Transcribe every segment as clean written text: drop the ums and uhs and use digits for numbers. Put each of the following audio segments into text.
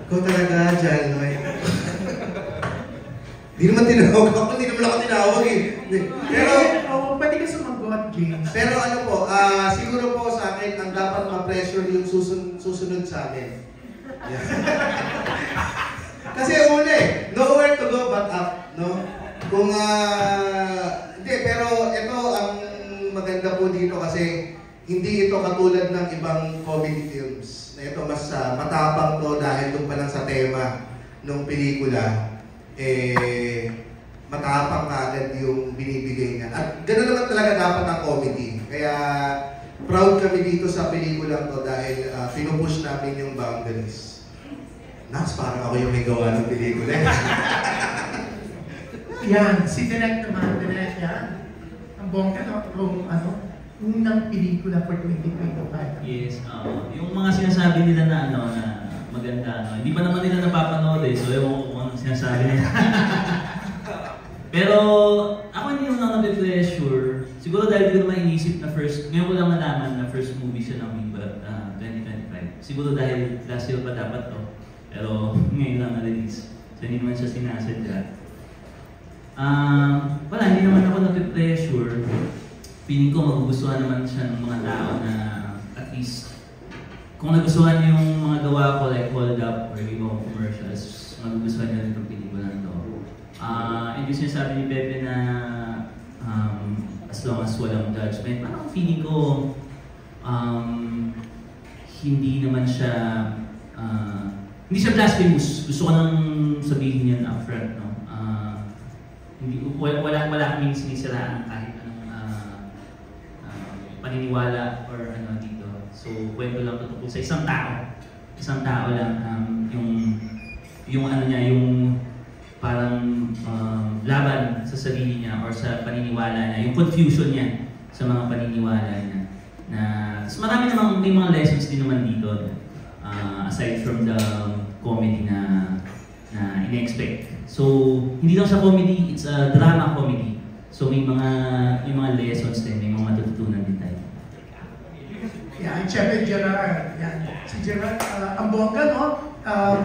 Ikaw talaga, Janoy. Hindi naman tinawag ako, hindi naman ako tinawag eh. Pero, pwede ka sumagot, James. Pero ano po, siguro po sa akin, ang dapat ma-pressure yung susunod sa akin. Yeah. Kasi una eh, nowhere to go but up, no? Kung, hindi, pero ito ang maganda po dito kasi hindi ito katulad ng ibang comedy films. Na ito mas matapang to dahil doon pa lang sa tema ng pelikula. Matapang agad yung binibigay niya. At gano'n naman talaga dapat ang comedy. Kaya proud kami dito sa pelikulang to dahil pinupush namin yung boundaries. Naks, parang ako yung may gawa ng pelikula. Yan, si Direk naman, Direk yan. Ang bongga, no? Kung unang pelikula for 2025. Yes, yung mga sinasabi nila na na maganda, hindi pa naman nila napapanood eh, so ewan ko kung anong sinasabi nila. Pero ako hindi naman na-pressure. Siguro dahil ko naman inisip na ngayon ko lang nalaman na first movie siya ng Viva 2025. Siguro dahil last year pa dapat to. Pero ngayon lang na-release. So hindi naman siya sinasadya. Wala, hindi naman ako na-pressure. Feeling ko magugustuhan naman siya ng mga tao na at least kung nagustuhan yung mga gawa ko like Hold Up or yung mga commercials, magugustuhan niya rin itong pelikula na ito. And yung sinasabi ni Pepe na as long as walang judgment, parang feeling ko hindi naman siya hindi siya blasphemous. Gusto ko nang sabihin yan upfront, no? Wala kaming sinisiraan kahit paniniwala or ano dito. So, kwento lang tungkol sa isang tao. Isang tao lang yung ano niya, yung parang laban sa sarili niya or sa paniniwala niya, yung confusion niya sa mga paniniwala niya. Na marami namang may mga lessons din naman dito. Aside from the comedy na in-expect. So, hindi lang siya comedy, it's a drama comedy. So may mga lessons din, may mga matututunan din tayo. Yeah, Chef Gerard. Yan. Si Gerard, ang bongga, no?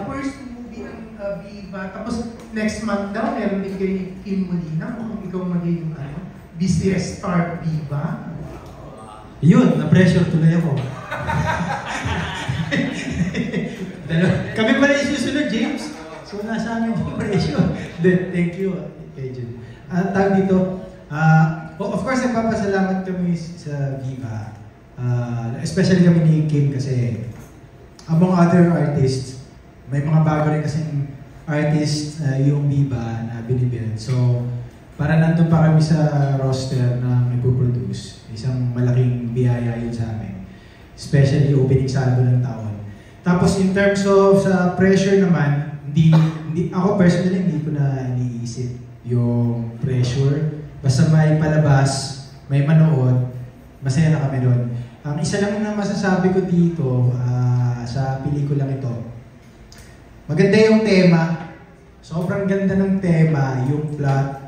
First movie ng Viva. Tapos next month daw, meron din kay Kim Molina kung ikaw magiging business star Viva. Yun, na-pressure tuloy ako. Kami pala yung susunod, James. So nasa amin yung pressure. Thank you, kay Jun. Tawag dito, of course, nagpapasalamat kami sa Viva. Especially kami ni Kim kasi among other artists, may mga bago rin kasing artist yung Viva na binibuild. So, para nandun pa kami sa roster na ipoproduce. Isang malaking biyaya yun sa amin. Especially opening salvo ng taon. Tapos in terms of sa pressure naman, ako personally hindi ko na iniisip yung pressure. Basta may palabas, may manood, masaya na kami doon. Ang isa lang na masasabi ko dito sa pelikulang ito, maganda yung tema. Sobrang ganda ng tema, yung plot.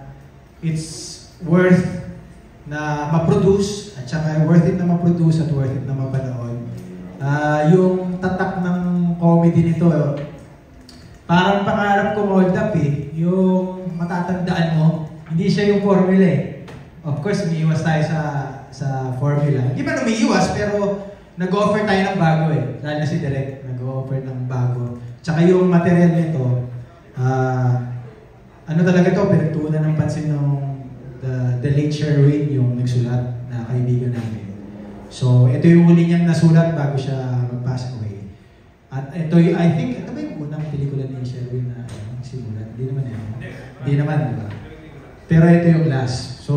It's worth na ma-produce at saka worth it na ma-produce at worth it na mapanood. Yung tatak ng comedy nito, parang pangarap ko Hold Up eh. Yung matatandaan mo, hindi siya yung formula eh. Of course, umiiwas tayo sa formula. Hindi man umiiwas, pero nag-offer tayo ng bago eh. Lalo na si Direk, nag-offer ng bago. Tsaka yung material nito, ano talaga to, pinagtuunan ng pansin ng the late Sherwin, yung nagsulat na kaibigan namin. So, ito yung huli niyang nasulat bago siya mag-pass away. At ito yung, I think, ito ba yung unang pelikula ni Sherwin na simulat? Hindi naman yan. Hindi naman, di ba? Pero ito yung last. So,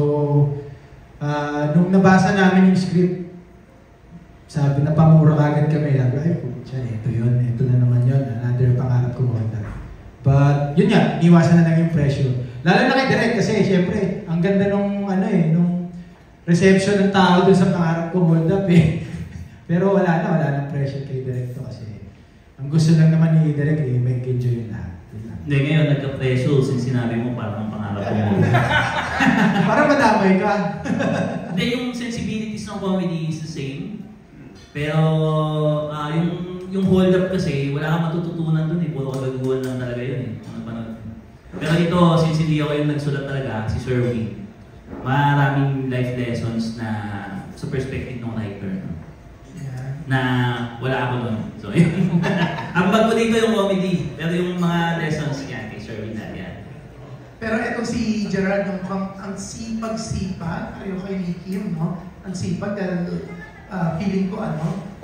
nung nabasa namin yung script, sabi na pamura agad kami. Ay, siya, ito yun. Ito na naman yun. Another pangarap ko Hold Up. But, yun nga, iwasan na lang yung pressure. Lalo na kay Direk kasi, syempre, ang ganda nung, nung reception ng tao dun sa pangarap ko Hold Up eh. Pero wala nang pressure kay Direk to kasi ang gusto lang naman ni Direk eh, make enjoy yung lahat. Hindi, ngayon nagka-pressure since sinabi mo parang pangarap ko Hold Up. Para madamay ka. Hindi, yung sensibilities ng comedy is the same. Pero yung yung hold up kasi, wala kang matututunan dun eh. Puro kagaguhan lang talaga yun eh. Pero ito, since hindi ako yung nagsulat talaga, si Sir Wing, maraming life lessons na sa perspective ng writer. No? Yeah. Na wala ako nun. So, yun. Ang bag ko dito yung comedy. Pero yung mga lessons yan, kay Sir Wing na yan. Pero eto si Gerald, ang sipag-sipag, ayaw kay Kim, no? Ang sipag, dahil feeling ko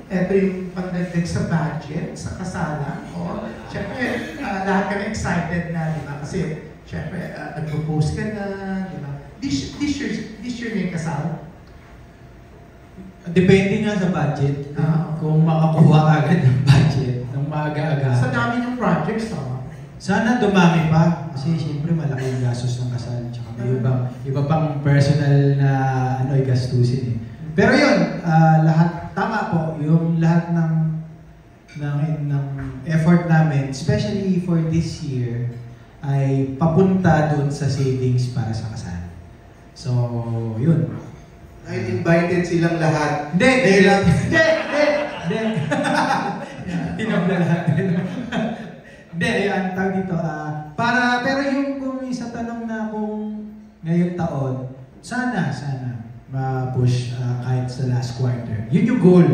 eto yung pagdagdag sa budget, sa kasalan. Siyempre, lahat kami excited na, di ba? Kasi, siyempre, nag-propose ka na, di ba? This year may kasal? Depende nga sa budget. Kung makakuha agad ng budget, ng maaga-aga. Sa dami ng projects, Sana dumami pa. Kasi siyempre malaki yung gastos ng kasal. Tsaka may iba pang personal na gastusin eh. Pero yun, lahat, tama po, yung lahat ng effort namin, especially for this year, ay papunta doon sa savings para sa kasal. So, yun. Ay, invited silang lahat. Hindi. Tinabla lahat. Hindi, ang tawag dito, pero yung kung isa tanong na kung ngayong taon, sana ma-push kahit sa last quarter. Yun yung goal.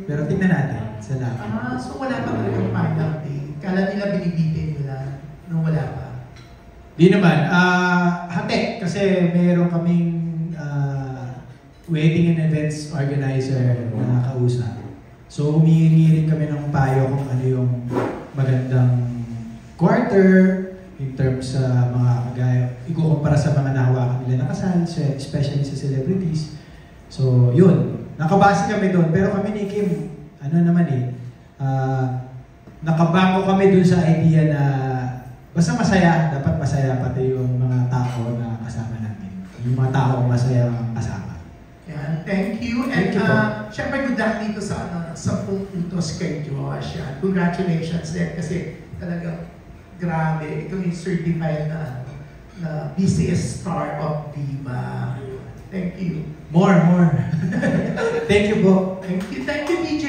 Pero tingnan natin sa lahat. So wala pa talagang final day. Kala nila binibitin nila nung wala pa. Di naman. Hati. Kasi mayroon kaming wedding and events organizer na nakausap. So humihingi rin kami ng payo kung ano yung magandang quarter in terms sa mga kagaya, ikukumpara sa mga nahawakan nila na kasal, especially sa celebrities. So, yun. Nakabase kami doon. Pero kami ni Kim, nakabango kami doon sa idea na basta masaya, dapat masaya pati yung mga tao na kasama natin. Yung mga tao masaya kasama. Yan. Thank you. And syempre good luck dito sa 10 utos kay Josh. Yan. Congratulations din kasi talagang grabe. Ito yung certified na busiest star of Viva. Thank you. More. Thank you po. Thank you, DJ.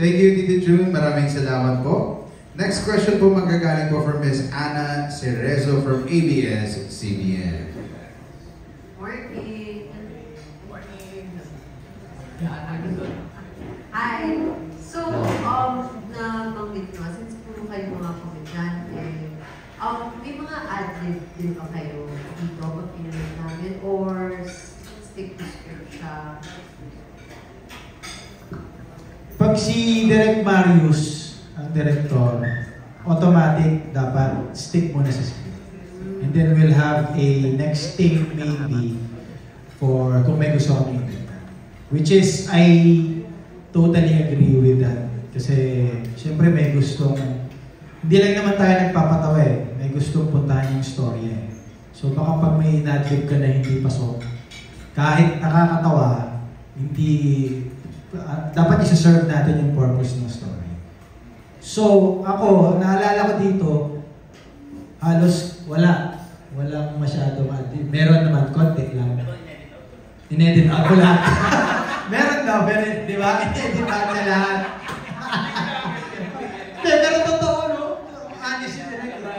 Thank you, Tito June. Maraming salamat po. Next question po magagaling po from Ms. Ana Cerezo from ABS-CBN. Morning. Hi. So, nabanggit ko, since puro kayo mga komedyante, may mga ad-lib din ba kayo dito pag pinanood namin? Or stick to script siya? Pag si Direk Marius, ang director, automatic dapat stick muna sa script. And then we'll have a next take maybe for kung may gusto kami. Which is, I totally agree with that. Kasi, siyempre may gustong, hindi lang naman tayo nagpapatawa eh. May gustong puntahan yung story eh. So, baka pag may inadlib ka na hindi pasok, kahit nakakatawa, hindi, dapat isa-serve natin yung purpose ng story. So, ako, naalala ko dito, halos walang masyadong adlib. Meron naman, konti lang. Inedit ako lahat. Meron daw, pero di ba? Inedit ako na lahat. Pero totoo, no? Honest yung director.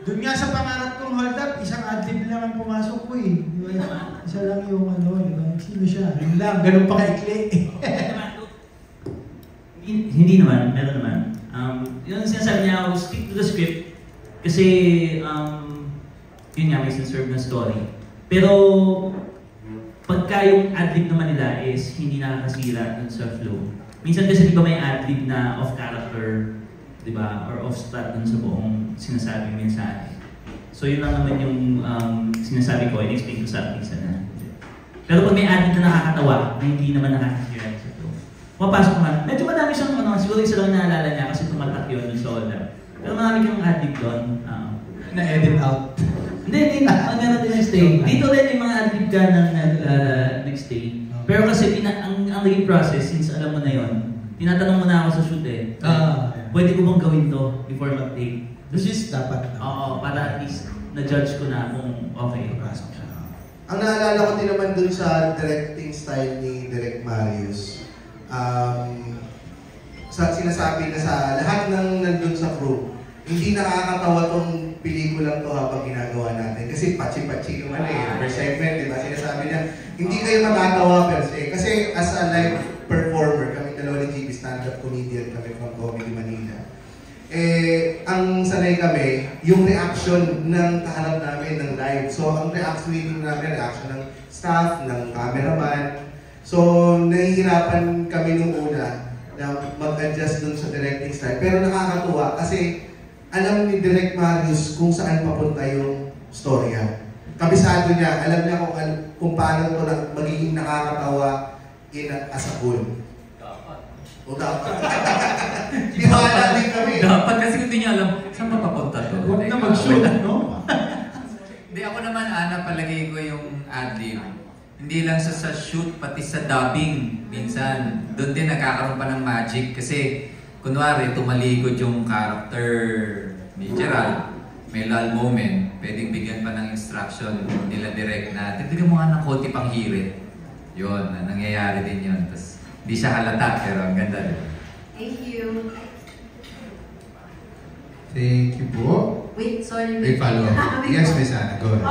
Doon nga sa pangarap kong hold up, isang adlib lang ang pumasok ko eh. Di ba? Isa lang yung di ba? Sino siya? Yun lang, ganun pa kaikli. Hindi naman, meron naman. Yun sinasabi niya, stick to the script. Kasi, yun nga, may sinserve na story. Pero, pagka yung adlib naman nila is hindi nakakasira dun sa flow. Minsan kasi di ba may adlib na off-character, di ba? Or off-spot dun sa buong sinasabi mensahe. So yun lang naman yung sinasabi ko, in-explain ko sa artista na. Pero pag may adlib na nakakatawa, na hindi naman nakakasira sa flow, mapasok naman. Medyo madami siyang siguro isa lang naalala niya kasi tumatak yun dun sa order. Pero marami kang adlib doon. Na-edit out. Hindi, meron din next day. Dito rin yung mga adlib ka ng next day. Pero kasi ang naging process, since alam mo na yon, tinatanong mo na ako sa shoot eh. Pwede ko bang gawin to before mag-take? Which is dapat. Oo, para at least na-judge ko na kung okay. Ang naalala ko din naman dun sa directing style ni Direk Marius, sinasabi na sa lahat ng nandun sa crew, hindi nakakatawa tong pelikulang to habang ginagawa natin. Kasi pachi-pachi naman per segment, di ba? Sinasabi niya, hindi kayo matatawa per se. Kasi as a live performer, kami dalawa ni GB, stand-up comedian kami from Comedy Manila. Ang sanay kami, yung reaction ng kaharap namin ng live. So, ang reaction namin, reaction ng staff, ng cameraman. So, nahihirapan kami nung una na mag-adjust dun sa directing style. Pero nakakatuwa kasi alam ni Direk Marius kung saan papunta yung storya. Kabisado niya, alam niya kung paano ito magiging nakakatawa as a whole. O dapat. Tiwala din kami. Dapat kasi hindi niya alam saan mapapunta to. Huwag na mag-shoot, no? Hindi, ako naman, Ana, palagay ko yung ad-lib. Hindi lang sa shoot, pati sa dubbing. Minsan, doon din nagkakaroon pa ng magic. Kasi, kunwari, tumalikod yung character ni Gerald. May lull moment. Pwedeng bigyan pa ng instruction nila direct na, bigyan mo nga ng konti pang hirit. Yun, nangyayari din yun. Tapos, hindi siya halata, pero ang ganda rin. Thank you. Thank you po. Wait, sorry. May follow up. Yes, Miss Ana, go ahead.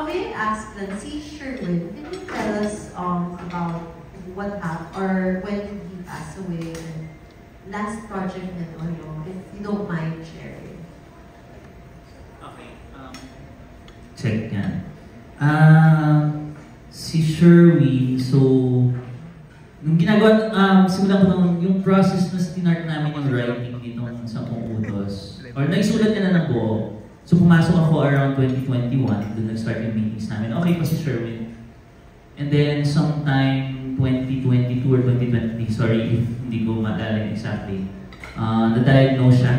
May I ask then, si Sherwin, can you tell us about what happened or when he passed away and last project na if you don't mind sharing? Okay. Check yan. Si Sherwin, so nung ginagawa, simulan ko nung yung process na tinart namin yung writing nitong 10 utos, or naisulat ka na ng buo. So pumasok ako around 2021, doon nag-start yung meetings namin. Okay pa si Sherwin. And then sometime 2022 or 2023, sorry if hindi ko maalala exactly, na-diagnose siya.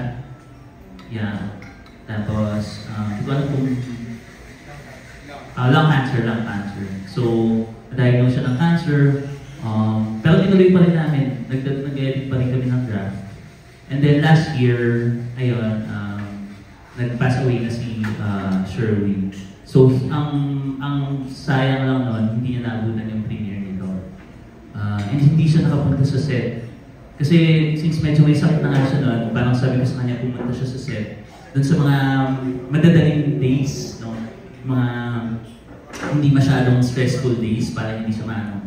Yeah. Tapos, hindi ko alam kung lung cancer. So, na-diagnose siya ng cancer. Pero tinuloy pa rin namin. Nag-edit pa rin kami ng draft. And then last year, ayun, nag-pass away na si Sherwin. So, ang sayang lang nun, hindi niya naabutan yung premiere nito. And hindi siya nakapunta sa set. Kasi since medyo may sakit na nga siya nun, parang sabi ko sa kanya, pumunta siya sa set. Doon sa mga madadaling days, no? Mga hindi masyadong stressful days, para hindi siya maano.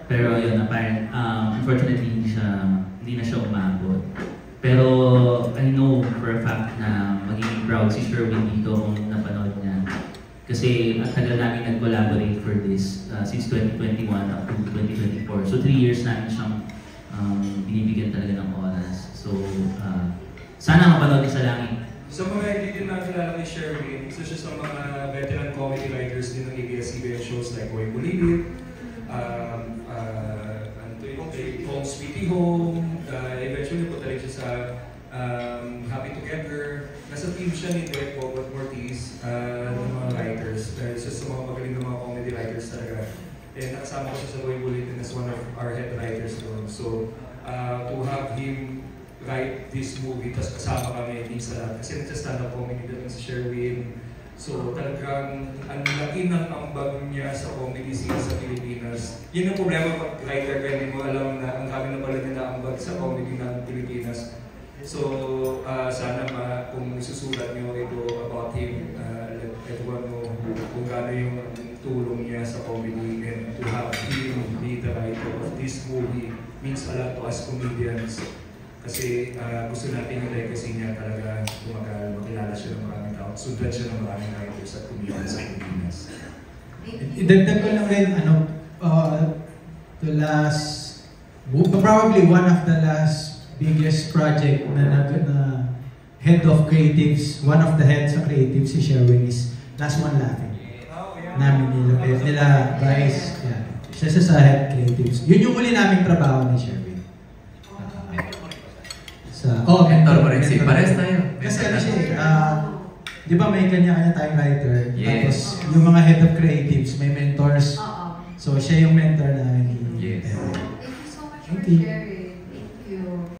Pero yun, unfortunately, hindi na siya umabot. Pero I know for a fact na magiging proud si Sherwin dito kung napanood niya. Kasi ang tagal namin nag-collaborate for this since 2021 up to 2024. So 3 years namin siyang binibigyan talaga ng oras. So sana mapanood niya sa langit. Sa mga hindi din nakilala kay Sherwin, isa siya sa mga veteran comedy writers din ng ABS-CBN shows like Boy Bulibit, Home Sweetie Home, eventually punta rin siya sa Happy Together. Nasa team siya ni Direk Bogot Ortiz ng mga writers. Isa sa mga magaling ng mga comedy writers talaga. And nakasama ko siya sa Boy Bulletin as one of our head writers doon. So, to have him write this movie, tapos kasama kami, minsan kasi nagsa-stand up comedy doon si Sherwin. So talagang ang laki ng ambag niya sa comedy scene sa Pilipinas. Yun ang problema pag writer ka, hindi mo alam na ang kami na pala nila ambag sa comedy ng Pilipinas. So sana kung susulat niyo ito about him, let one know kung gaano yung tulong niya sa comedy, and to have him be the writer of this movie means a lot to us comedians. Kasi gusto natin yung legacy niya talaga tumagal, makilala siya ng maraming tao, sundan siya ng maraming writers at comedians sa Pilipinas. Idagdag ko lang rin, the last, probably one of the last biggest project na head of creatives, one of the heads of creatives si Sherwin is Last One Laughing. Namin nila Bryce, yeah. Siya sa head creatives. Yun yung uli naming trabaho ni Sherwin. Mentor pa rin si Pares tayo. Kasi ano siya, di ba may kanya-kanya tayong writer, yes. Tapos yung mga head of creatives, may mentors. So siya yung mentor namin. Yes. Thank you so much for sharing.